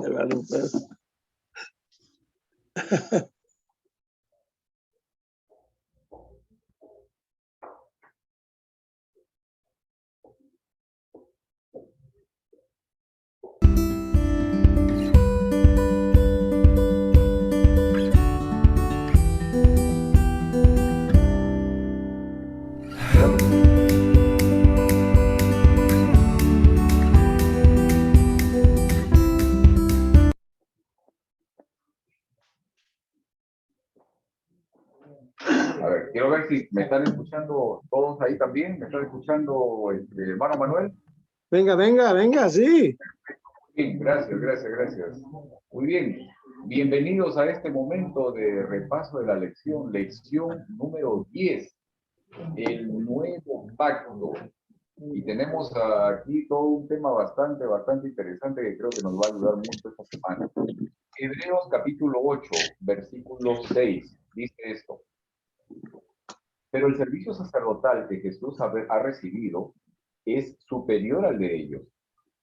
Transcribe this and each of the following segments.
Hermano, pues. A ver, quiero ver si me están escuchando todos ahí también. ¿Me están escuchando, hermano Manuel? Venga, venga, venga, sí. Bien, gracias, gracias, gracias. Muy bien. Bienvenidos a este momento de repaso de la lección número 10, el nuevo pacto. Y tenemos aquí todo un tema bastante interesante que creo que nos va a ayudar mucho esta semana. Hebreos capítulo 8, versículo 6, dice esto. Pero el servicio sacerdotal que Jesús ha recibido es superior al de ellos,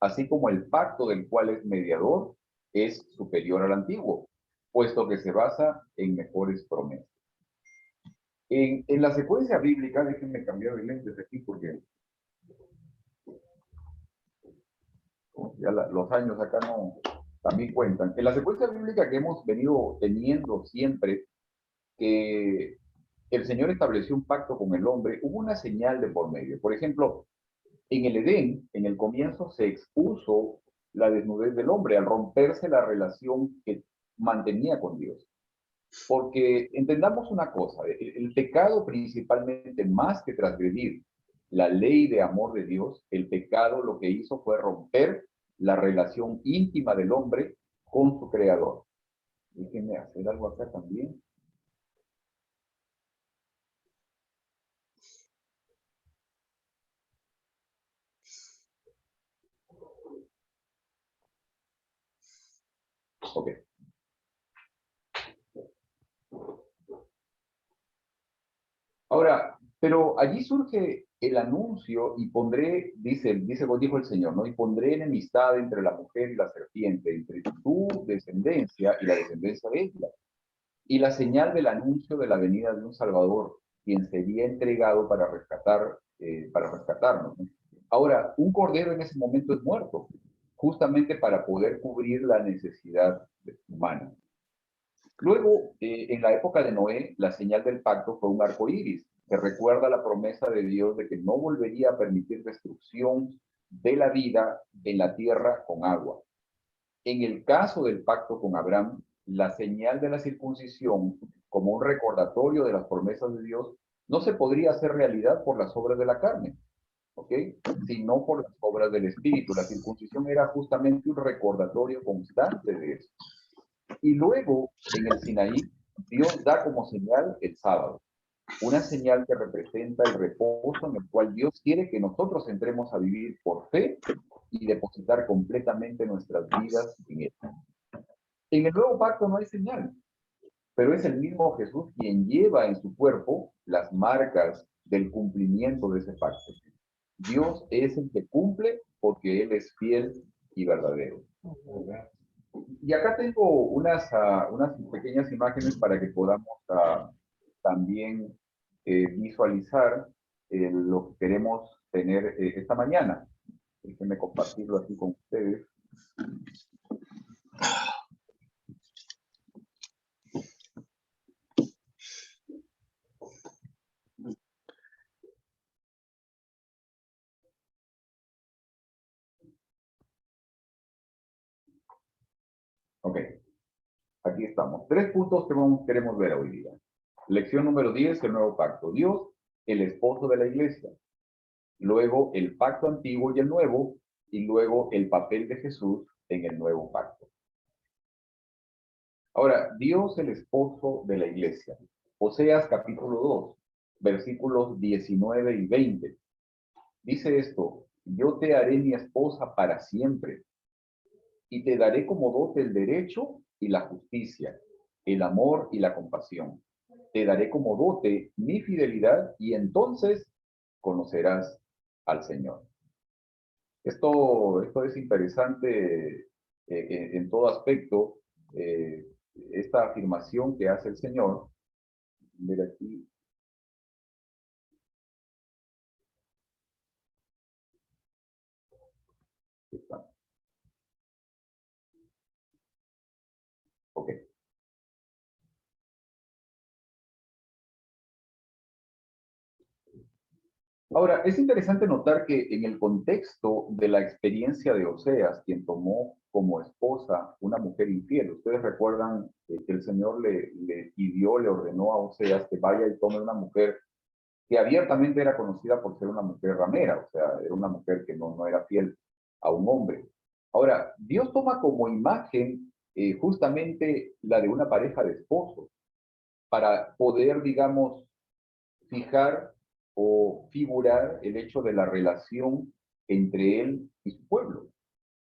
así como el pacto del cual es mediador es superior al antiguo, puesto que se basa en mejores promesas. En la secuencia bíblica, déjenme cambiar de lentes aquí porque ya los años acá no también cuentan. En la secuencia bíblica que hemos venido teniendo siempre, que el Señor estableció un pacto con el hombre, hubo una señal de por medio. Por ejemplo, en el Edén, en el comienzo, se expuso la desnudez del hombre al romperse la relación que mantenía con Dios. Porque entendamos una cosa, el pecado principalmente, más que transgredir la ley de amor de Dios, el pecado lo que hizo fue romper la relación íntima del hombre con su creador. Déjenme hacer algo acá también. Ok. Ahora, pero allí surge el anuncio y pondré, dijo el Señor, ¿no? Y pondré enemistad entre la mujer y la serpiente, entre tu descendencia y la descendencia de ella. Y la señal del anuncio de la venida de un Salvador, quien sería entregado para rescatarnos, ¿no? Ahora, un cordero en ese momento es muerto, justamente para poder cubrir la necesidad humana. Luego, en la época de Noé, la señal del pacto fue un arco iris, que recuerda la promesa de Dios de que no volvería a permitir destrucción de la vida en la tierra con agua. En el caso del pacto con Abraham, la señal de la circuncisión, como un recordatorio de las promesas de Dios, no se podría hacer realidad por las obras de la carne, ¿ok? Sino por las obras del Espíritu. La circuncisión era justamente un recordatorio constante de eso. Y luego, en el Sinaí, Dios da como señal el sábado, una señal que representa el reposo en el cual Dios quiere que nosotros entremos a vivir por fe y depositar completamente nuestras vidas en Él. En el nuevo pacto no hay señal, pero es el mismo Jesús quien lleva en su cuerpo las marcas del cumplimiento de ese pacto. Dios es el que cumple porque Él es fiel y verdadero. Y acá tengo unas pequeñas imágenes para que podamos también visualizar lo que queremos tener esta mañana. Déjenme compartirlo aquí con ustedes. Ok, aquí estamos. 3 puntos que queremos ver hoy día. Lección número 10, el nuevo pacto. Dios, el esposo de la iglesia. Luego el pacto antiguo y el nuevo. Y luego el papel de Jesús en el nuevo pacto. Ahora, Dios el esposo de la iglesia. Oseas capítulo 2, versículos 19 y 20. Dice esto: yo te haré mi esposa para siempre, y te daré como dote el derecho y la justicia, el amor y la compasión. Te daré como dote mi fidelidad, y entonces conocerás al Señor. Esto es interesante en todo aspecto esta afirmación que hace el Señor. Mira aquí. Está. Ok. Ahora, es interesante notar que en el contexto de la experiencia de Oseas, quien tomó como esposa una mujer infiel, ustedes recuerdan que el Señor le pidió, le ordenó a Oseas que vaya y tome una mujer que abiertamente era conocida por ser una mujer ramera, o sea, era una mujer que no era fiel a un hombre. Ahora, Dios toma como imagen justamente la de una pareja de esposos para poder, digamos, fijar o figurar el hecho de la relación entre él y su pueblo.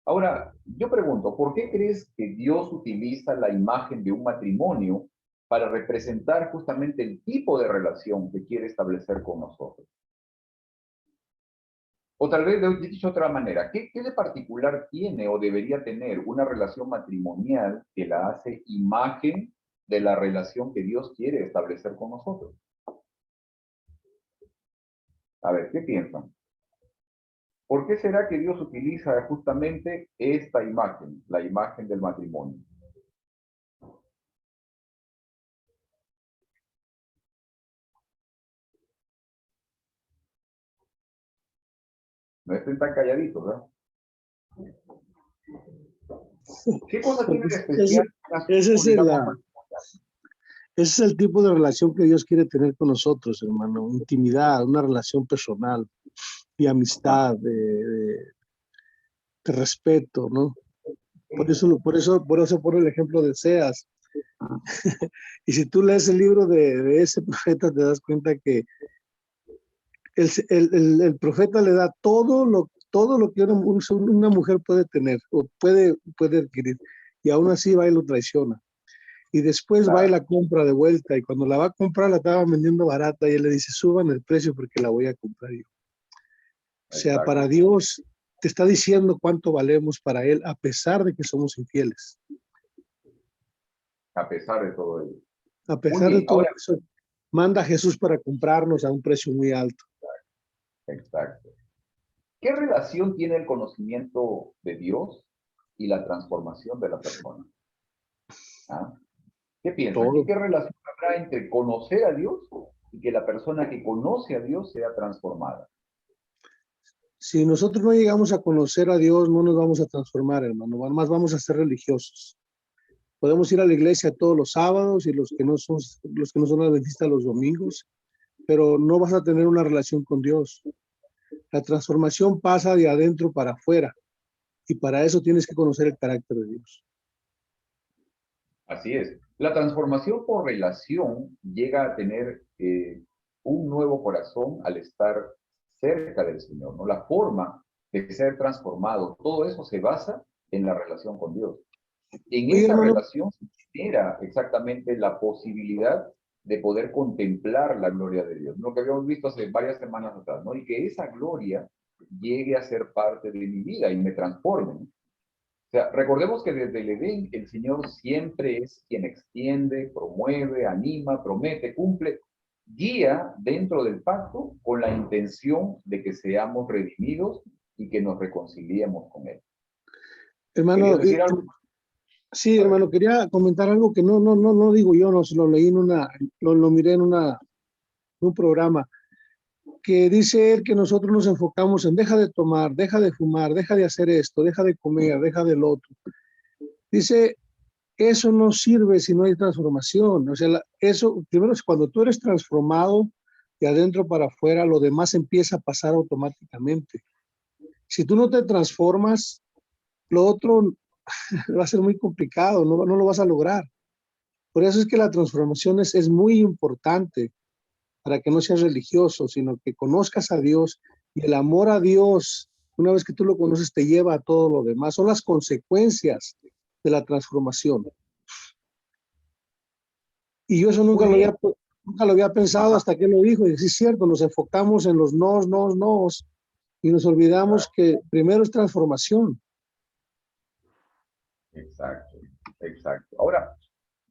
Ahora, yo pregunto, ¿por qué crees que Dios utiliza la imagen de un matrimonio para representar justamente el tipo de relación que quiere establecer con nosotros? O tal vez, dicho de otra manera, ¿qué de particular tiene o debería tener una relación matrimonial que la hace imagen de la relación que Dios quiere establecer con nosotros? A ver, ¿qué piensan? ¿Por qué será que Dios utiliza justamente esta imagen, la imagen del matrimonio? No estén tan calladitos, ¿verdad? ¿Qué cosa tiene Porque de especial ese es digamos, ese es el tipo de relación que Dios quiere tener con nosotros, hermano. Intimidad, una relación personal y amistad, de respeto, ¿no? Por eso pone el ejemplo de Oseas. Y si tú lees el libro de ese profeta, te das cuenta que el profeta le da todo lo que una mujer puede tener o puede adquirir. Y aún así va y lo traiciona. Y después va y la compra de vuelta. Y cuando la va a comprar, la estaba vendiendo barata. Y él le dice, suban el precio porque la voy a comprar yo. O sea, para Dios te está diciendo cuánto valemos para Él, a pesar de que somos infieles. A pesar de todo ello. A pesar Muy de bien, todo ahora, eso, manda a Jesús para comprarnos a un precio muy alto. exacto. ¿Qué relación tiene el conocimiento de Dios y la transformación de la persona? ¿Ah? ¿Qué piensan? Todo. ¿Qué relación habrá entre conocer a Dios y que la persona que conoce a Dios sea transformada? Si nosotros no llegamos a conocer a Dios, no nos vamos a transformar, hermano. Más vamos a ser religiosos. Podemos ir a la iglesia todos los sábados y los que no son adventistas los domingos, pero no vas a tener una relación con Dios. La transformación pasa de adentro para afuera y para eso tienes que conocer el carácter de Dios. Así es. La transformación por relación llega a tener un nuevo corazón al estar cerca del Señor, ¿no? La forma de ser transformado, todo eso se basa en la relación con Dios. En Oye, esa hermano, relación se genera exactamente la posibilidad de poder contemplar la gloria de Dios, lo que habíamos visto hace varias semanas atrás, ¿no? Y que esa gloria llegue a ser parte de mi vida y me transforme, ¿no? O sea, recordemos que desde el Edén el Señor siempre es quien extiende, promueve, anima, promete, cumple, guía dentro del pacto con la intención de que seamos redimidos y que nos reconciliemos con Él. hermano, ¿Querías decir algo? sí, A ver. hermano, quería comentar algo que no digo yo, no, se lo leí lo miré en un programa, que dice él que nosotros nos enfocamos en deja de tomar, deja de fumar, deja de hacer esto, deja de comer, deja del otro. Dice, eso no sirve si no hay transformación. O sea, eso, primero es cuando tú eres transformado de adentro para afuera, lo demás empieza a pasar automáticamente. Si tú no te transformas, lo otro va a ser muy complicado, no lo vas a lograr. Por eso es que la transformación es muy importante para que no seas religioso, sino que conozcas a Dios y el amor a Dios, una vez que tú lo conoces, te lleva a todo lo demás. Son las consecuencias de la transformación. Y yo eso Muy bien. nunca lo había pensado Ajá. hasta que lo dijo. Y sí es cierto, nos enfocamos en los nos, y nos olvidamos que primero es transformación. Exacto, exacto. Ahora,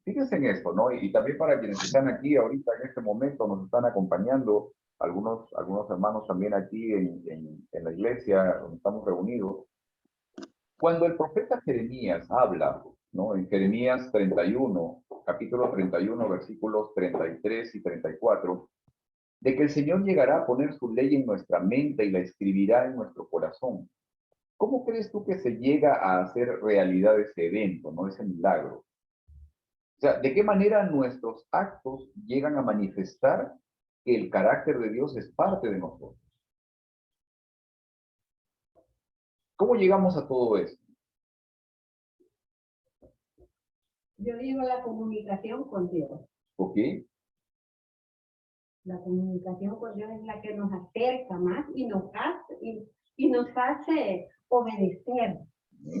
fíjense en esto, ¿no? Y también para quienes están aquí ahorita en este momento, nos están acompañando algunos hermanos también aquí en la iglesia donde estamos reunidos. Cuando el profeta Jeremías habla, ¿no? En Jeremías 31, capítulo 31, versículos 33 y 34, de que el Señor llegará a poner su ley en nuestra mente y la escribirá en nuestro corazón. ¿Cómo crees tú que se llega a hacer realidad ese evento, ¿no? Ese milagro? O sea, ¿de qué manera nuestros actos llegan a manifestar que el carácter de Dios es parte de nosotros? ¿Cómo llegamos a todo esto? Yo digo la comunicación con Dios. ¿Ok? La comunicación con Dios es la que nos acerca más y y nos hace obedecer.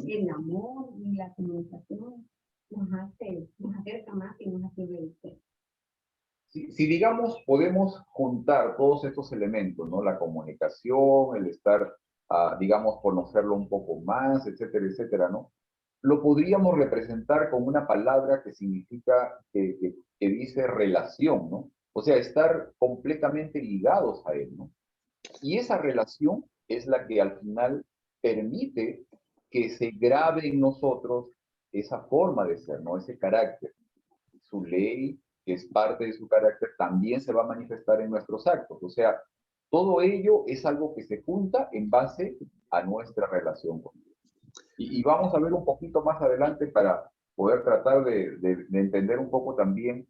El amor y la comunicación nos acerca más y nos hace obedecer. Si digamos, podemos juntar todos estos elementos, ¿no? La comunicación, el estar, digamos, conocerlo un poco más, etcétera, etcétera, ¿no? Lo podríamos representar con una palabra que significa, que dice relación, ¿no? O sea, estar completamente ligados a él, ¿no? Y esa relación es la que al final permite que se grabe en nosotros esa forma de ser, ¿no? Ese carácter. Su ley, que es parte de su carácter, también se va a manifestar en nuestros actos. O sea, todo ello es algo que se junta en base a nuestra relación con Dios. Y vamos a ver un poquito más adelante para poder tratar de entender un poco también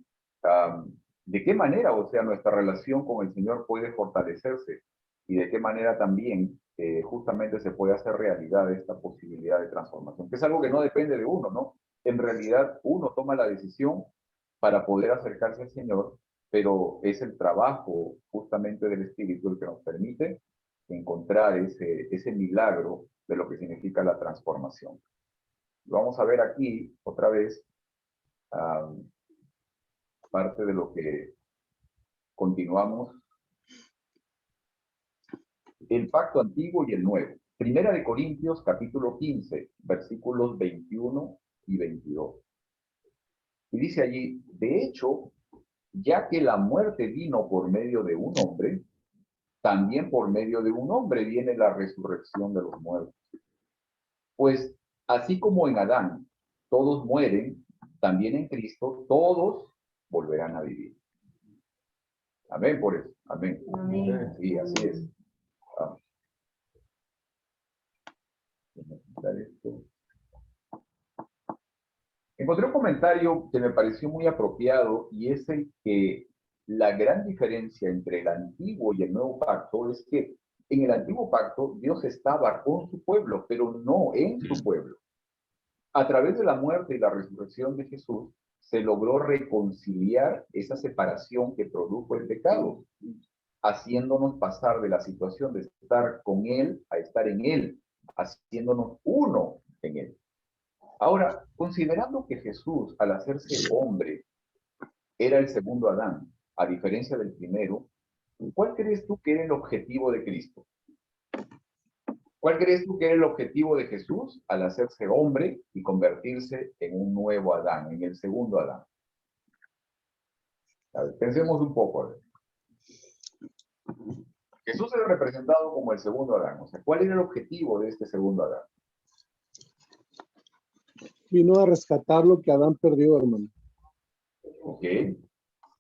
de qué manera, o sea, nuestra relación con el Señor puede fortalecerse y de qué manera también justamente se puede hacer realidad esta posibilidad de transformación, que es algo que no depende de uno, ¿no? En realidad uno toma la decisión para poder acercarse al Señor, pero es el trabajo justamente del Espíritu el que nos permite encontrar ese milagro de lo que significa la transformación. Vamos a ver aquí otra vez parte de lo que continuamos. El pacto antiguo y el nuevo. Primera de Corintios, capítulo 15, versículos 21 y 22. Y dice allí, de hecho, ya que la muerte vino por medio de un hombre, también por medio de un hombre viene la resurrección de los muertos. Pues así como en Adán todos mueren, también en Cristo todos volverán a vivir. Amén por eso. Amén. Amén. Sí, así es. Encontré un comentario que me pareció muy apropiado y es el que la gran diferencia entre el antiguo y el nuevo pacto es que en el antiguo pacto Dios estaba con su pueblo, pero no en su pueblo. A través de la muerte y la resurrección de Jesús se logró reconciliar esa separación que produjo el pecado, haciéndonos pasar de la situación de estar con Él a estar en Él, haciéndonos uno en Él. Ahora, considerando que Jesús, al hacerse hombre, era el segundo Adán, a diferencia del primero, ¿cuál crees tú que era el objetivo de Cristo? ¿Cuál crees tú que era el objetivo de Jesús al hacerse hombre y convertirse en un nuevo Adán, en el segundo Adán? A ver, pensemos un poco. A ver. Jesús era representado como el segundo Adán. O sea, ¿cuál era el objetivo de este segundo Adán? Vino a rescatar lo que Adán perdió, hermano. ¿Ok?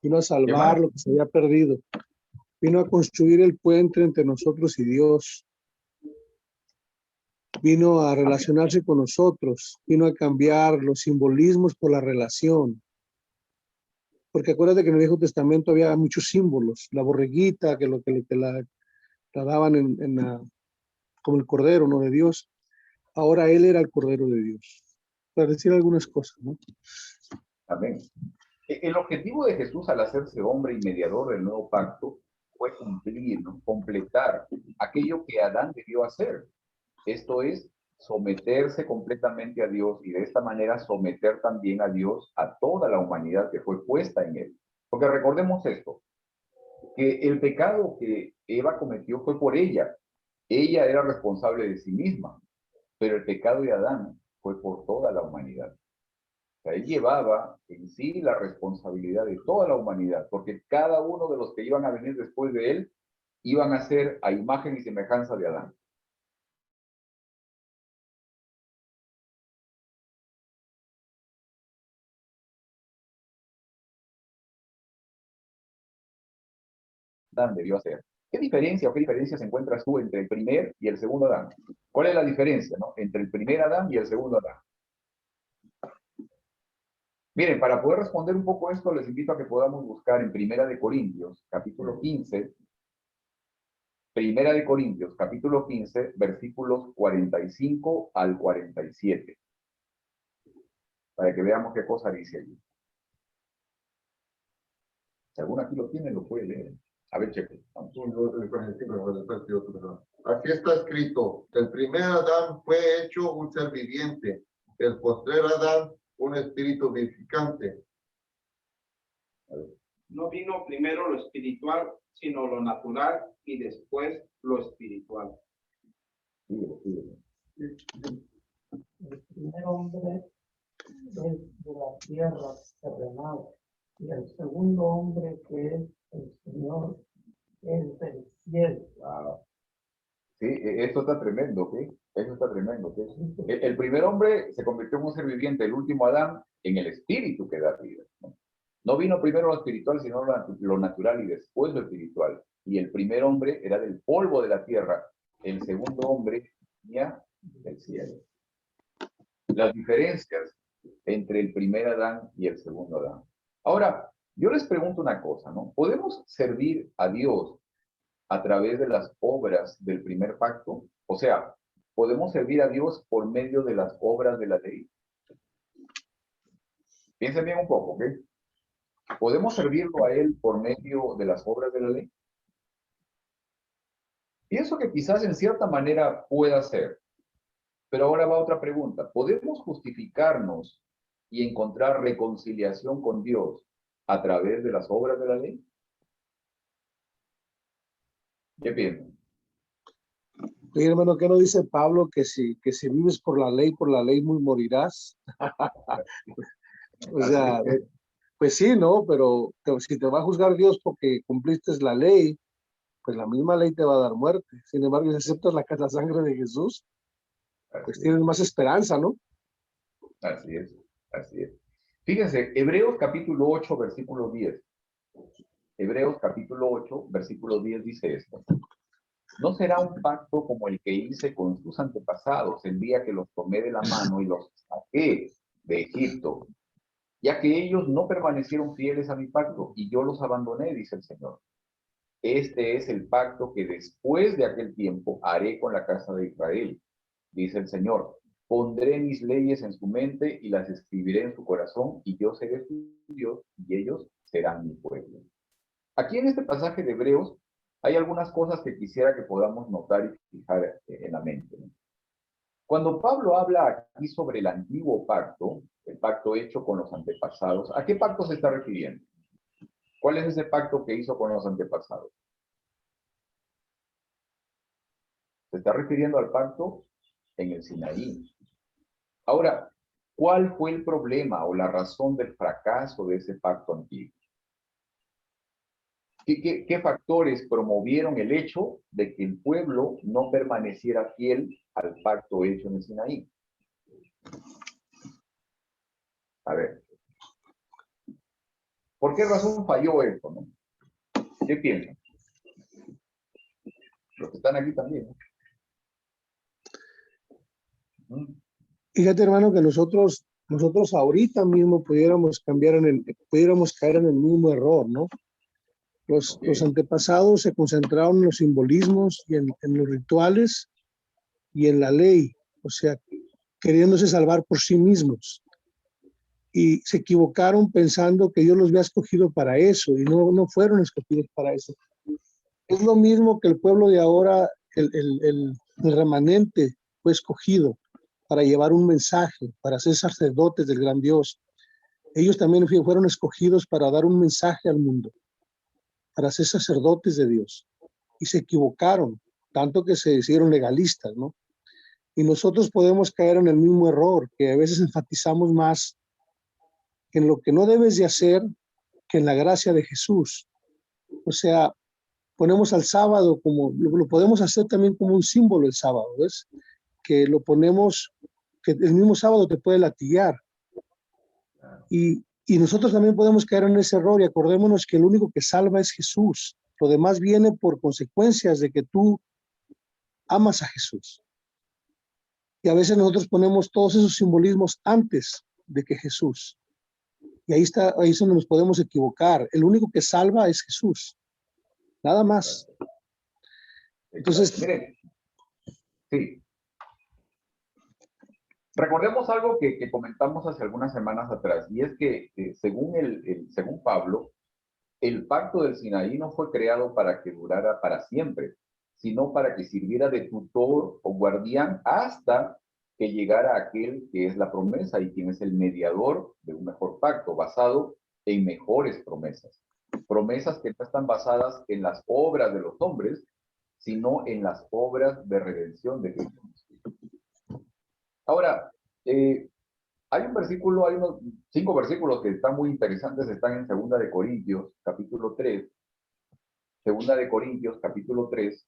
Vino a salvar lo que se había perdido. Vino a construir el puente entre nosotros y Dios. Vino a relacionarse con nosotros. Vino a cambiar los simbolismos por la relación. Porque acuérdate que en el Viejo Testamento había muchos símbolos. La borreguita, que la daban como el cordero, ¿no? De Dios. Ahora él era el cordero de Dios. Para decir algunas cosas, ¿no? Amén. El objetivo de Jesús al hacerse hombre y mediador del nuevo pacto fue cumplir, ¿no? Completar aquello que Adán debió hacer. Esto es someterse completamente a Dios y de esta manera someter también a Dios a toda la humanidad que fue puesta en él. Porque recordemos esto, que el pecado que Eva cometió fue por ella. Ella era responsable de sí misma, pero el pecado de Adán fue por toda la humanidad. O sea, él llevaba en sí la responsabilidad de toda la humanidad, porque cada uno de los que iban a venir después de él iban a ser a imagen y semejanza de Adán. Adán debió hacer. ¿Qué diferencia o qué diferencias encuentras tú entre el primer y el segundo Adán? ¿Cuál es la diferencia, no? Entre el primer Adán y el segundo Adán. Miren, para poder responder un poco esto, les invito a que podamos buscar en Primera de Corintios, capítulo 15, Primera de Corintios, capítulo 15, versículos 45 al 47, para que veamos qué cosa dice allí. Si alguno aquí lo tiene, lo puede leer. A ver, cheque. Aquí está escrito, el primer Adán fue hecho un ser viviente, el postrer Adán un espíritu vivificante. No vino primero lo espiritual, sino lo natural, y después lo espiritual. El primer hombre es de la tierra terrenal, y el segundo hombre, que es el Señor, es del cielo. Wow. Sí, esto está tremendo, ¿ok? Eso está tremendo, ¿ok? El primer hombre se convirtió en un ser viviente, el último Adán, en el espíritu que da vida, ¿no? No vino primero lo espiritual, sino lo natural y después lo espiritual. Y el primer hombre era del polvo de la tierra, el segundo hombre venía del cielo. Las diferencias entre el primer Adán y el segundo Adán. Ahora, yo les pregunto una cosa, ¿no? ¿Podemos servir a Dios a través de las obras del primer pacto? O sea, ¿podemos servir a Dios por medio de las obras de la ley? Piensen bien un poco, ¿ok? ¿Podemos servirlo a Él por medio de las obras de la ley? Pienso que quizás en cierta manera pueda ser. Pero ahora va otra pregunta. ¿Podemos justificarnos y encontrar reconciliación con Dios a través de las obras de la ley? ¿Qué piensan? Oye, hermano, ¿qué no dice Pablo que si vives por la ley muy morirás? O sea, pues sí, ¿no? Pero si te va a juzgar Dios porque cumpliste la ley, pues la misma ley te va a dar muerte. Sin embargo, si aceptas la sangre de Jesús, pues tienes más esperanza, ¿no? Así es, así es. Fíjense, Hebreos capítulo 8, versículo 10. Hebreos capítulo 8, versículo 10 dice esto. No será un pacto como el que hice con sus antepasados el día que los tomé de la mano y los saqué de Egipto, ya que ellos no permanecieron fieles a mi pacto y yo los abandoné, dice el Señor. Este es el pacto que después de aquel tiempo haré con la casa de Israel, dice el Señor. Pondré mis leyes en su mente y las escribiré en su corazón, y yo seré su Dios y ellos serán mi pueblo. Aquí en este pasaje de Hebreos hay algunas cosas que quisiera que podamos notar y fijar en la mente, ¿no? Cuando Pablo habla aquí sobre el antiguo pacto, el pacto hecho con los antepasados, ¿a qué pacto se está refiriendo? ¿Cuál es ese pacto que hizo con los antepasados? Se está refiriendo al pacto en el Sinaí. Ahora, ¿cuál fue el problema o la razón del fracaso de ese pacto antiguo? ¿Qué factores promovieron el hecho de que el pueblo no permaneciera fiel al pacto hecho en el Sinaí? A ver. ¿Por qué razón falló esto, no? ¿Qué piensan? Los que están aquí también, ¿no? Fíjate, hermano, que nosotros ahorita mismo pudiéramos caer en el mismo error, ¿no? Los antepasados se concentraron en los simbolismos y en los rituales y en la ley, o sea, queriéndose salvar por sí mismos. Y se equivocaron pensando que Dios los había escogido para eso, y no fueron escogidos para eso. Es lo mismo que el pueblo de ahora, el remanente fue escogido para llevar un mensaje, para ser sacerdotes del gran Dios. Ellos también fueron escogidos para dar un mensaje al mundo, para ser sacerdotes de Dios. Y se equivocaron, tanto que se hicieron legalistas, ¿no? Y nosotros podemos caer en el mismo error, que a veces enfatizamos más en lo que no debes de hacer que en la gracia de Jesús. O sea, ponemos al sábado como, lo podemos hacer también como un símbolo el sábado, ¿ves? Que lo ponemos, que el mismo sábado te puede latigar. Y nosotros también podemos caer en ese error y acordémonos que el único que salva es Jesús. Lo demás viene por consecuencias de que tú amas a Jesús. Y a veces nosotros ponemos todos esos simbolismos antes de que Jesús. Y ahí es donde nos podemos equivocar. El único que salva es Jesús. Nada más. Entonces, miren, sí. Recordemos algo que comentamos hace algunas semanas atrás, y es que según Pablo, el pacto del Sinaí no fue creado para que durara para siempre, sino para que sirviera de tutor o guardián hasta que llegara aquel que es la promesa y quien es el mediador de un mejor pacto, basado en mejores promesas. Promesas que no están basadas en las obras de los hombres, sino en las obras de redención de Cristo. Ahora, hay un versículo, hay unos 5 versículos que están muy interesantes, están en 2 de Corintios, capítulo 3, 2 de Corintios, capítulo 3,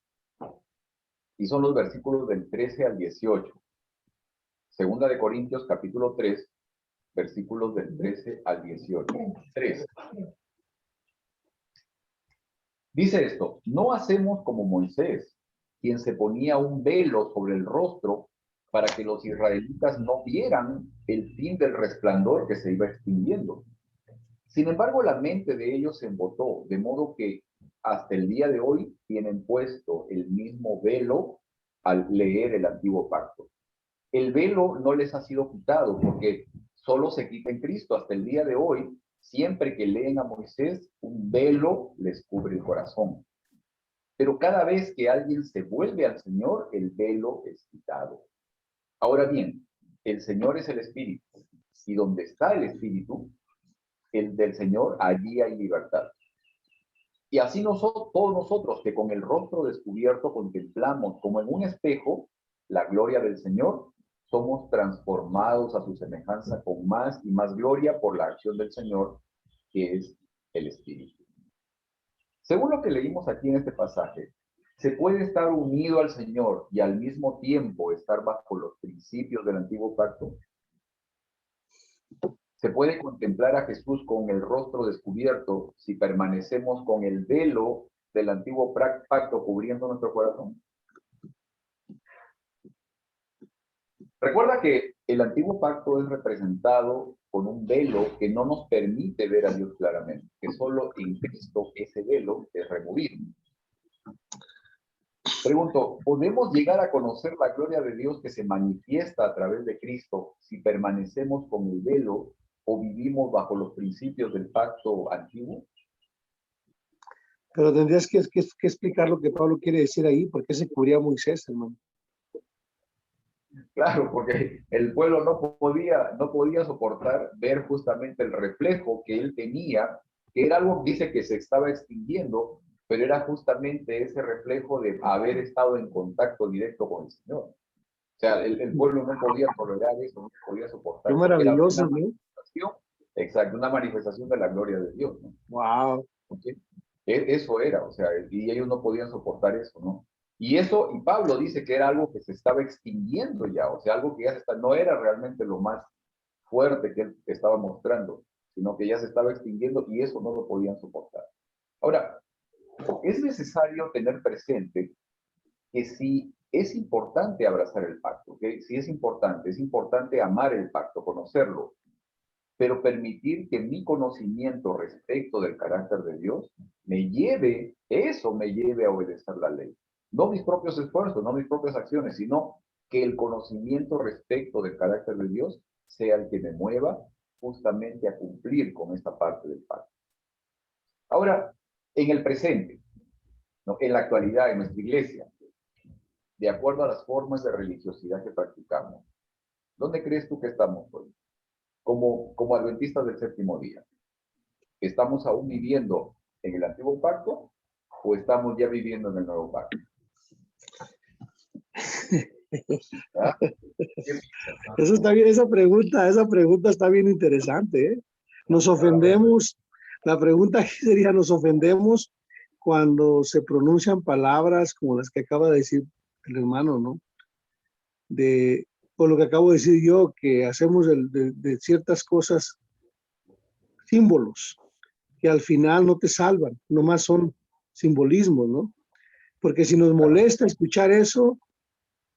y son los versículos del 13 al 18. 2 de Corintios, capítulo 3, versículos del 13 al 18. 3. Dice esto: no hacemos como Moisés, quien se ponía un velo sobre el rostro para que los israelitas no vieran el fin del resplandor que se iba extinguiendo. Sin embargo, la mente de ellos se embotó, de modo que hasta el día de hoy tienen puesto el mismo velo al leer el antiguo pacto. El velo no les ha sido quitado porque solo se quita en Cristo. Hasta el día de hoy, siempre que leen a Moisés, un velo les cubre el corazón. Pero cada vez que alguien se vuelve al Señor, el velo es quitado. Ahora bien, el Señor es el Espíritu, y donde está el Espíritu, el del Señor, allí hay libertad. Y así todos nosotros que con el rostro descubierto contemplamos como en un espejo la gloria del Señor, somos transformados a su semejanza con más y más gloria por la acción del Señor, que es el Espíritu. Según lo que leímos aquí en este pasaje, ¿se puede estar unido al Señor y al mismo tiempo estar bajo los principios del antiguo pacto? ¿Se puede contemplar a Jesús con el rostro descubierto si permanecemos con el velo del antiguo pacto cubriendo nuestro corazón? Recuerda que el antiguo pacto es representado con un velo que no nos permite ver a Dios claramente, que solo en Cristo ese velo es removido. Pregunto, ¿podemos llegar a conocer la gloria de Dios que se manifiesta a través de Cristo si permanecemos con el velo o vivimos bajo los principios del pacto antiguo? pero tendrías que explicar lo que Pablo quiere decir ahí, porque se cubría a Moisés, hermano. Claro, porque el pueblo no podía soportar ver justamente el reflejo que él tenía, que era algo, dice, que se estaba extinguiendo, pero era justamente ese reflejo de haber estado en contacto directo con el Señor. O sea, el pueblo no podía tolerar eso, no podía soportar. Qué maravilloso, Era una ¿no? manifestación, exacto, una manifestación de la gloria de Dios, ¿no? Wow. ¿Okay? Eso era, o sea, y ellos no podían soportar eso, ¿no? Y Pablo dice que era algo que se estaba extinguiendo ya, o sea, algo que ya no era realmente lo más fuerte que él estaba mostrando, sino que ya se estaba extinguiendo y eso no lo podían soportar. Ahora, es necesario tener presente que sí es importante abrazar el pacto, ¿okay? Sí es importante amar el pacto, conocerlo, pero permitir que mi conocimiento respecto del carácter de Dios me lleve a obedecer la ley. No mis propios esfuerzos, no mis propias acciones, sino que el conocimiento respecto del carácter de Dios sea el que me mueva justamente a cumplir con esta parte del pacto. Ahora, en el presente, ¿no? En la actualidad, en nuestra iglesia, de acuerdo a las formas de religiosidad que practicamos, ¿dónde crees tú que estamos hoy? Como adventistas del séptimo día. ¿Estamos aún viviendo en el antiguo pacto o estamos ya viviendo en el nuevo pacto? ¿Ah? ¿Qué piensas? Eso está bien, esa pregunta está bien interesante, ¿eh? Nos ofendemos, la pregunta aquí sería, ¿nos ofendemos cuando se pronuncian palabras como las que acaba de decir el hermano, ¿no? O lo que acabo de decir yo, que hacemos de ciertas cosas símbolos que al final no te salvan, nomás son simbolismos, ¿no? Porque si nos molesta escuchar eso,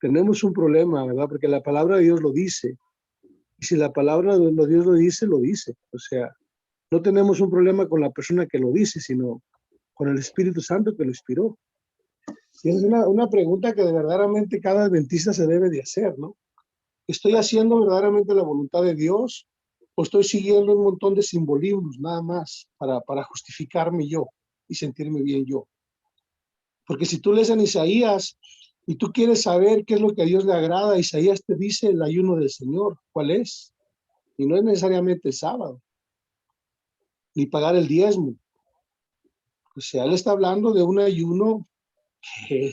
tenemos un problema, ¿verdad? Porque la palabra de Dios lo dice. Y si la palabra de Dios lo dice, lo dice. O sea, no tenemos un problema con la persona que lo dice, sino con el Espíritu Santo que lo inspiró. Y es una pregunta que verdaderamente cada adventista se debe de hacer, ¿no? ¿Estoy haciendo verdaderamente la voluntad de Dios o estoy siguiendo un montón de simbolismos nada más para justificarme yo y sentirme bien yo? Porque si tú lees en Isaías y tú quieres saber qué es lo que a Dios le agrada, Isaías te dice el ayuno del Señor, ¿cuál es? Y no es necesariamente el sábado, ni pagar el diezmo. O sea, él está hablando de un ayuno que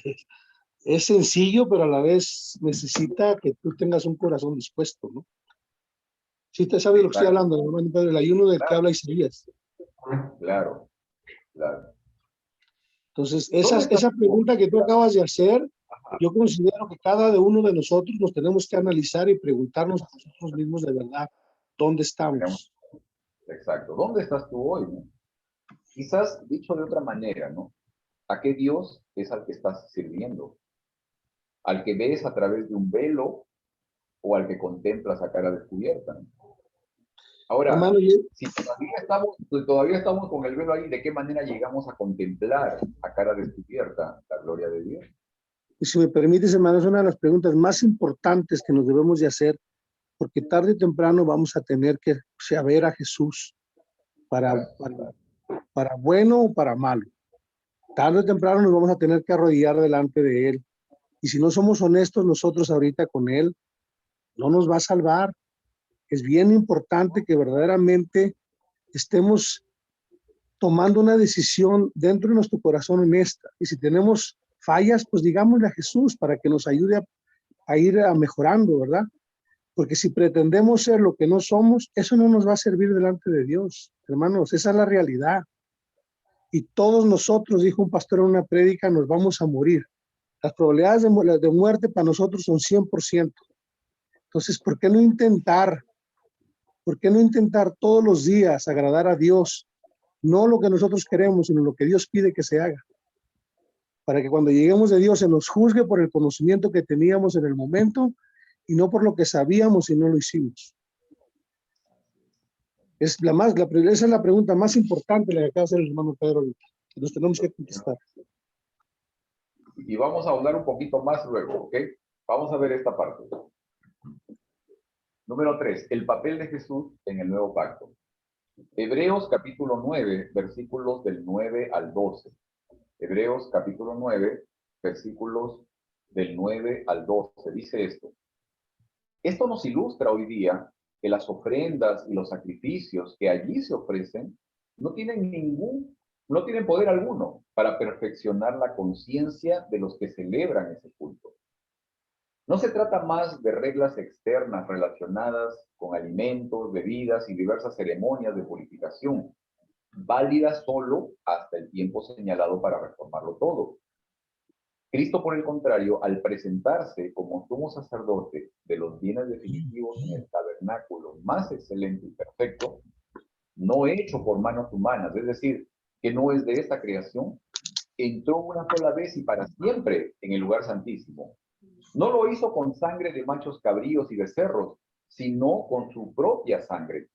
es sencillo, pero a la vez necesita que tú tengas un corazón dispuesto, ¿no? Sí, te sabes de lo que estoy hablando, ¿no? El ayuno del que habla Isaías. Claro, claro. Entonces, ¿Dónde estás esa tú? pregunta que tú acabas de hacer, Ajá, yo considero que cada uno de nosotros nos tenemos que analizar y preguntarnos a nosotros mismos de verdad, ¿dónde tenemos- estamos? exacto. ¿Dónde estás tú hoy, no? Quizás dicho de otra manera, ¿no? ¿A qué Dios es al que estás sirviendo? ¿Al que ves a través de un velo o al que contemplas a cara descubierta? Ahora, Hermano, si todavía estamos con el velo ahí, ¿de qué manera llegamos a contemplar a cara descubierta la gloria de Dios? y si me permites, hermano, es una de las preguntas más importantes que nos debemos de hacer, porque tarde o temprano vamos a tener que, o sea, ver a Jesús para, Claro, para, claro. para bueno o para malo. Tarde o temprano nos vamos a tener que arrodillar delante de Él. Y si no somos honestos nosotros ahorita con Él, no nos va a salvar. Es bien importante que verdaderamente estemos tomando una decisión dentro de nuestro corazón honesta. Y si tenemos fallas, pues digámosle a Jesús para que nos ayude a ir mejorando, ¿verdad? Porque si pretendemos ser lo que no somos, eso no nos va a servir delante de Dios. Hermanos, esa es la realidad. Y todos nosotros, dijo un pastor en una prédica, nos vamos a morir. Las probabilidades de muerte para nosotros son 100%. Entonces, ¿por qué no intentar? ¿Por qué no intentar todos los días agradar a Dios? No lo que nosotros queremos, sino lo que Dios pide que se haga. Para que cuando lleguemos de Dios se nos juzgue por el conocimiento que teníamos en el momento y no por lo que sabíamos y no lo hicimos. Esa es la pregunta más importante la que acaba de hacer el hermano Pedro, que nos tenemos que contestar. Y vamos a ahondar un poquito más luego, ¿ok? Vamos a ver esta parte. Número 3, el papel de Jesús en el nuevo pacto. Hebreos capítulo 9, versículos del 9 al 12. Hebreos capítulo 9, versículos del 9 al 12. Dice esto. Esto nos ilustra hoy día que las ofrendas y los sacrificios que allí se ofrecen no tienen poder alguno para perfeccionar la conciencia de los que celebran ese culto. No se trata más de reglas externas relacionadas con alimentos, bebidas y diversas ceremonias de purificación, válidas solo hasta el tiempo señalado para reformarlo todo. Cristo, por el contrario, al presentarse como sumo sacerdote de los bienes definitivos en el tabernáculo más excelente y perfecto, no hecho por manos humanas, es decir, que no es de esta creación, entró una sola vez y para siempre en el lugar santísimo. No lo hizo con sangre de machos cabríos y becerros, sino con su propia sangre,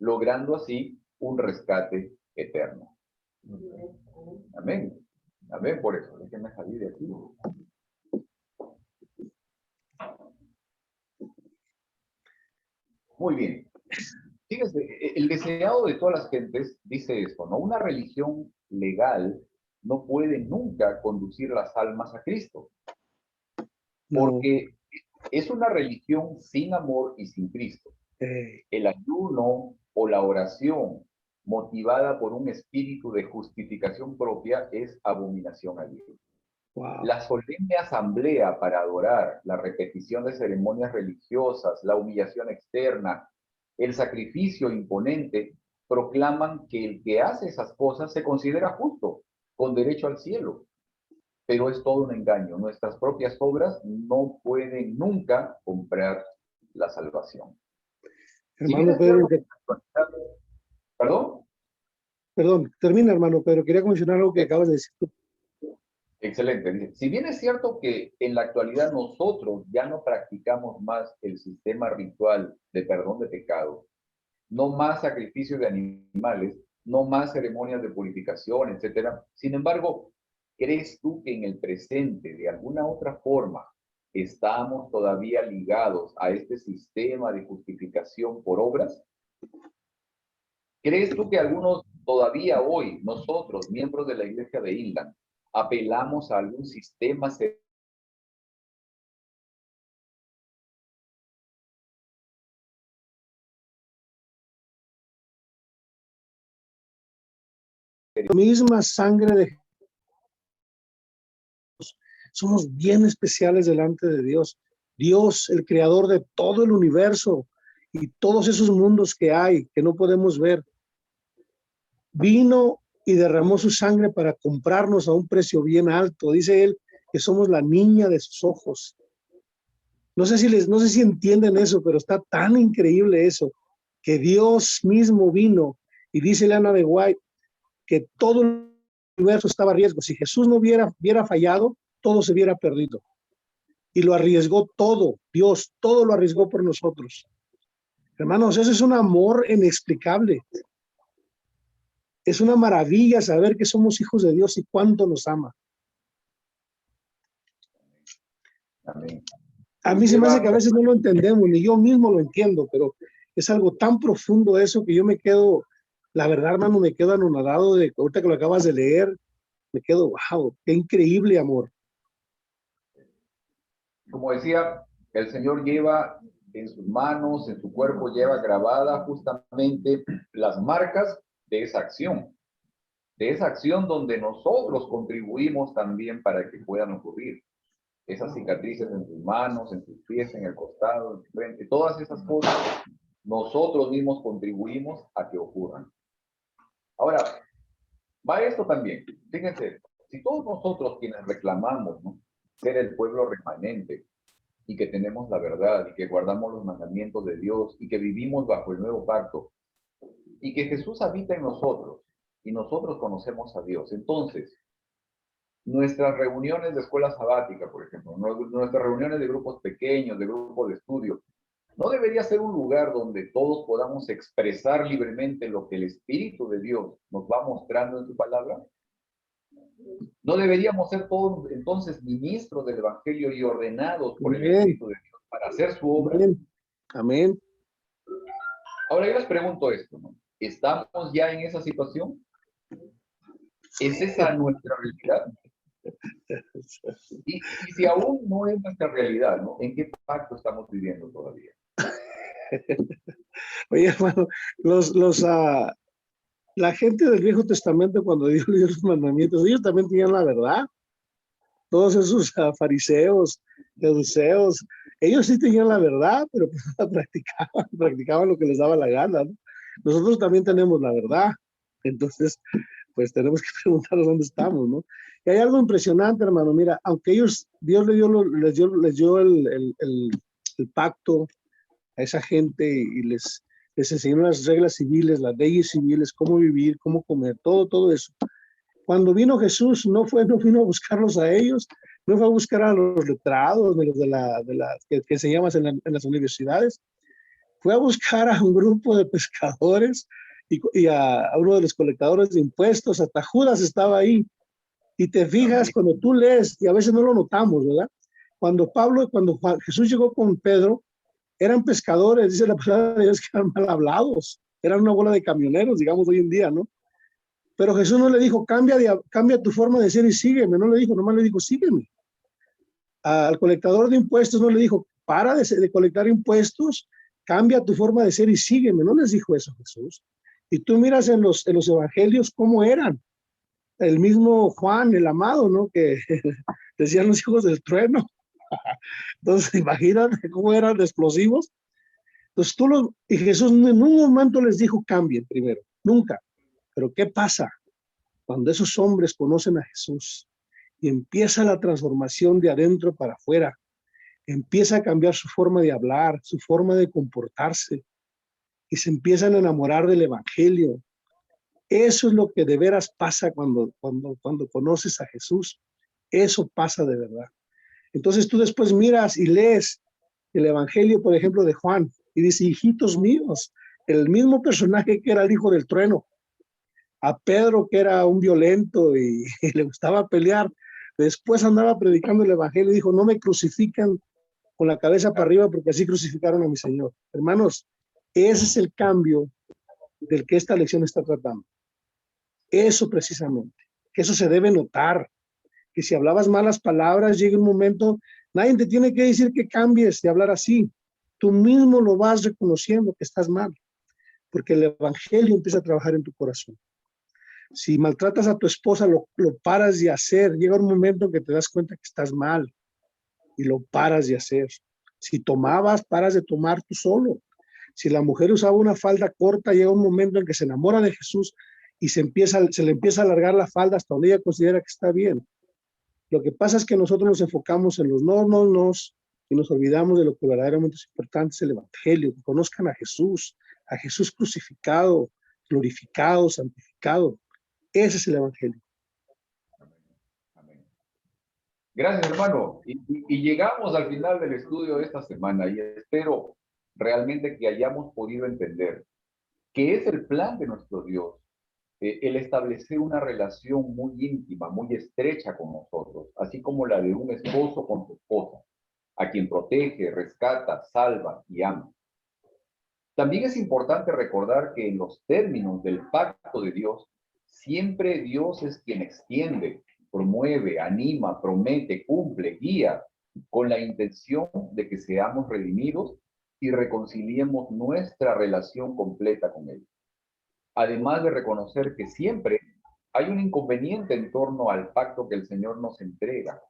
logrando así un rescate eterno. Amén. Amén por eso. Déjenme salir de aquí. Muy bien. Fíjense, el deseado de todas las gentes dice esto, ¿no? Una religión legal no puede nunca conducir las almas a Cristo, No, porque es una religión sin amor y sin Cristo. El ayuno o la oración motivada por un espíritu de justificación propia es abominación a Dios. Wow. La solemne asamblea para adorar, la repetición de ceremonias religiosas, la humillación externa, el sacrificio imponente, proclaman que el que hace esas cosas se considera justo, con derecho al cielo. Pero es todo un engaño. Nuestras propias obras no pueden nunca comprar la salvación. Si bien Hermano es Pedro, cierto que en la actualidad, ¿perdón? perdón, termina, hermano Pedro, quería mencionar algo que acabas de decir tú. Excelente. Dice, si bien es cierto que en la actualidad nosotros ya no practicamos más el sistema ritual de perdón de pecado, no más sacrificio de animales, no más ceremonias de purificación, etcétera. Sin embargo, ¿crees tú que en el presente, de alguna otra forma, estamos todavía ligados a este sistema de justificación por obras? ¿Crees tú que algunos todavía hoy, nosotros, miembros de la Iglesia de Inland, apelamos a algún sistema La misma sangre de Jesús, somos bien especiales delante de Dios. Dios, el creador de todo el universo y todos esos mundos que hay, que no podemos ver, vino y derramó su sangre para comprarnos a un precio bien alto. Dice él que somos la niña de sus ojos. No sé si entienden eso, pero está tan increíble eso, que Dios mismo vino y dice Elena de White que todo el universo estaba a riesgo. Si Jesús no hubiera fallado, todo se hubiera perdido. Y lo arriesgó todo, Dios, todo lo arriesgó por nosotros. Hermanos, eso es un amor inexplicable. Es una maravilla saber que somos hijos de Dios y cuánto nos ama. Amén. A mí se me hace que a veces no lo entendemos, ni yo mismo lo entiendo, pero es algo tan profundo eso que yo me quedo, la verdad, hermano, me quedo anonadado de ahorita que lo acabas de leer, me quedo, wow, qué increíble amor. Como decía, el Señor lleva en sus manos, en su cuerpo, lleva grabada justamente las marcas de esa acción donde nosotros contribuimos también para que puedan ocurrir. Esas cicatrices en sus manos, en sus pies, en el costado, en su frente, todas esas cosas, nosotros mismos contribuimos a que ocurran. Ahora, va esto también. Fíjense, si todos nosotros quienes reclamamos, ¿no?, ser el pueblo remanente y que tenemos la verdad y que guardamos los mandamientos de Dios y que vivimos bajo el nuevo pacto y que Jesús habita en nosotros y nosotros conocemos a Dios, entonces nuestras reuniones de escuela sabática, por ejemplo, nuestras reuniones de grupos pequeños, de grupos de estudio, ¿no debería ser un lugar donde todos podamos expresar libremente lo que el Espíritu de Dios nos va mostrando en su palabra? ¿No deberíamos ser todos entonces ministros del Evangelio y ordenados por el Espíritu de Dios para hacer su obra? Amén. Amén. Ahora yo les pregunto esto, ¿no? ¿Estamos ya en esa situación? ¿Es esa nuestra realidad? Y si aún no es nuestra realidad, ¿no?, ¿en qué pacto estamos viviendo todavía? Oye, hermano, la gente del Viejo Testamento, cuando Dios le dio los mandamientos, ellos también tenían la verdad. Todos esos fariseos, saduceos, ellos sí tenían la verdad, pero pues la practicaban lo que les daba la gana, ¿no? Nosotros también tenemos la verdad, entonces, pues tenemos que preguntarnos dónde estamos, ¿no? Y hay algo impresionante, hermano, mira, aunque Dios les dio el pacto a esa gente y les enseñó las reglas civiles, las leyes civiles, cómo vivir, cómo comer, todo eso. Cuando vino Jesús, no vino a buscarlos a ellos, no fue a buscar a los letrados, de los que enseñamos en las universidades, fue a buscar a un grupo de pescadores y a uno de los colectadores de impuestos, hasta Judas estaba ahí. Y te fijas, cuando tú lees, y a veces no lo notamos, ¿verdad? Cuando Jesús llegó con Pedro, eran pescadores, dice la palabra de Dios, que eran mal hablados, eran una bola de camioneros, digamos hoy en día, ¿no? Pero Jesús no le dijo, cambia tu forma de ser y sígueme, no le dijo, nomás le dijo, sígueme. Al colectador de impuestos no le dijo, para de colectar impuestos, cambia tu forma de ser y sígueme, no les dijo eso Jesús. Y tú miras en los evangelios cómo eran el mismo Juan, el amado, ¿no? Que decían los hijos del trueno. Entonces, imagínate cómo eran de explosivos. Entonces, y Jesús en un momento les dijo, cambien primero, nunca. Pero ¿qué pasa cuando esos hombres conocen a Jesús y empieza la transformación de adentro para afuera? Empieza a cambiar su forma de hablar, su forma de comportarse, y se empiezan a enamorar del evangelio. Eso es lo que de veras pasa cuando conoces a Jesús. Eso pasa de verdad. Entonces tú después miras y lees el evangelio, por ejemplo, de Juan, y dice, hijitos míos, el mismo personaje que era el hijo del trueno, a Pedro, que era un violento y le gustaba pelear, después andaba predicando el evangelio y dijo, no me crucifican con la cabeza para arriba porque así crucificaron a mi Señor. Hermanos, ese es el cambio del que esta lección está tratando. Eso precisamente, que eso se debe notar, que si hablabas malas palabras, llega un momento, nadie te tiene que decir que cambies de hablar así. Tú mismo lo vas reconociendo que estás mal, porque el evangelio empieza a trabajar en tu corazón. Si maltratas a tu esposa, lo paras de hacer. Llega un momento en que te das cuenta que estás mal y lo paras de hacer. Si tomabas, paras de tomar tú solo. Si la mujer usaba una falda corta, llega un momento en que se enamora de Jesús y se le empieza a alargar la falda hasta donde ella considera que está bien. Lo que pasa es que nosotros nos enfocamos en los no, y nos olvidamos de lo que verdaderamente es importante, es el evangelio, que conozcan a Jesús crucificado, glorificado, santificado. Ese es el evangelio. Amén. Gracias, hermano. Y llegamos al final del estudio de esta semana y espero realmente que hayamos podido entender que es el plan de nuestro Dios, el establecer una relación muy íntima, muy estrecha con nosotros, así como la de un esposo con su esposa, a quien protege, rescata, salva y ama. También es importante recordar que en los términos del pacto de Dios, siempre Dios es quien extiende, promueve, anima, promete, cumple, guía, con la intención de que seamos redimidos y reconciliemos nuestra relación completa con Él. Además de reconocer que siempre hay un inconveniente en torno al pacto que el Señor nos entrega,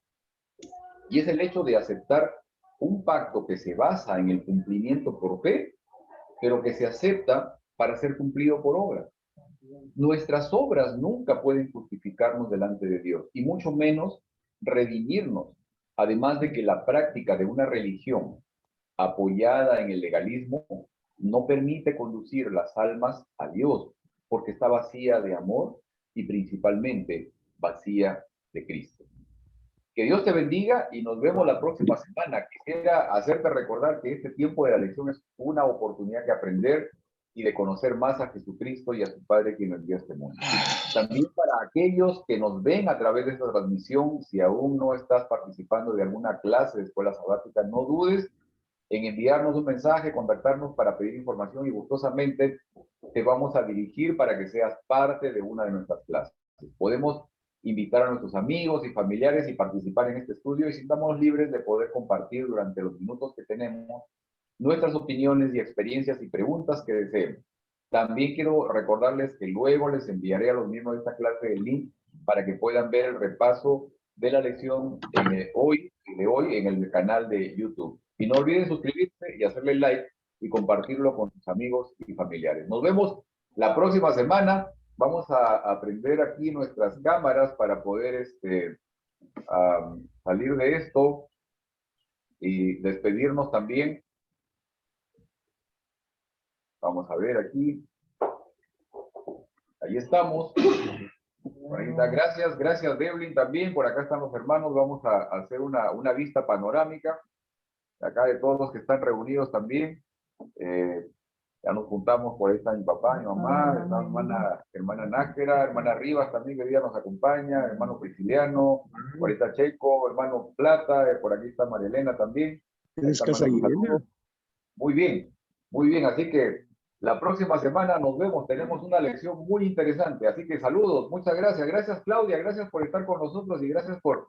y es el hecho de aceptar un pacto que se basa en el cumplimiento por fe, pero que se acepta para ser cumplido por obra. Nuestras obras nunca pueden justificarnos delante de Dios, y mucho menos redimirnos, además de que la práctica de una religión apoyada en el legalismo no permite conducir las almas a Dios, porque está vacía de amor y principalmente vacía de Cristo. Que Dios te bendiga y nos vemos la próxima semana. Quisiera hacerte recordar que este tiempo de la lección es una oportunidad de aprender y de conocer más a Jesucristo y a su Padre quien nos envió a este mundo. También para aquellos que nos ven a través de esta transmisión, si aún no estás participando de alguna clase de escuela sabática, no dudes en enviarnos un mensaje, contactarnos para pedir información y gustosamente te vamos a dirigir para que seas parte de una de nuestras clases. Podemos invitar a nuestros amigos y familiares y participar en este estudio y sintámonos libres de poder compartir durante los minutos que tenemos nuestras opiniones y experiencias y preguntas que deseen. También quiero recordarles que luego les enviaré a los miembros de esta clase el link para que puedan ver el repaso de la lección de hoy en el canal de YouTube. Y no olviden suscribirse y hacerle like y compartirlo con sus amigos y familiares. Nos vemos la próxima semana. Vamos a prender aquí nuestras cámaras para poder salir de esto y despedirnos también. Vamos a ver aquí. Ahí estamos. Ahí está. Gracias Devlin también. Por acá están los hermanos. Vamos a hacer una vista panorámica. Acá de todos los que están reunidos también. Ya nos juntamos, por ahí está mi papá, mi mamá, está hermana Nájera, hermana Rivas también que hoy día nos acompaña, hermano Prisciliano, por ahí está Checo, hermano Plata, por aquí está María Elena también. ¿Tienes casa llena? Muy bien, así que la próxima semana nos vemos, tenemos una lección muy interesante, así que saludos, muchas gracias Claudia, gracias por estar con nosotros y gracias por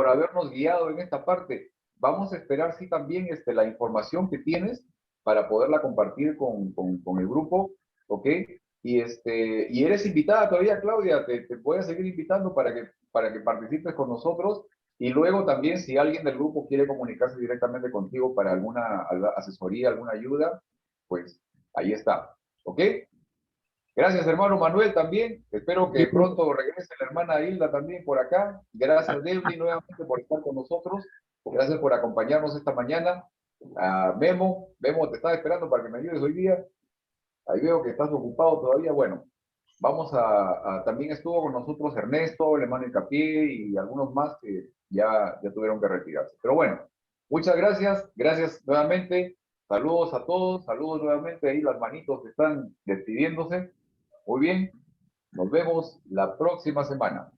habernos guiado en esta parte. Vamos a esperar sí también la información que tienes para poderla compartir con el grupo, ¿ok? Y eres invitada todavía, Claudia, te voy a seguir invitando para que participes con nosotros. Y luego también, si alguien del grupo quiere comunicarse directamente contigo para alguna asesoría, alguna ayuda, pues ahí está. ¿Ok? Gracias, hermano Manuel, también. Espero que pronto regrese la hermana Hilda también por acá. Gracias, Devni, nuevamente por estar con nosotros. Gracias por acompañarnos esta mañana. Memo, te estaba esperando para que me ayudes hoy día. Ahí veo que estás ocupado todavía. Bueno, también estuvo con nosotros Ernesto, el hermano Hincapié y algunos más que ya tuvieron que retirarse. Pero bueno, muchas gracias. Gracias nuevamente. Saludos a todos. Saludos nuevamente ahí las manitos que están despidiéndose. Muy bien. Nos vemos la próxima semana.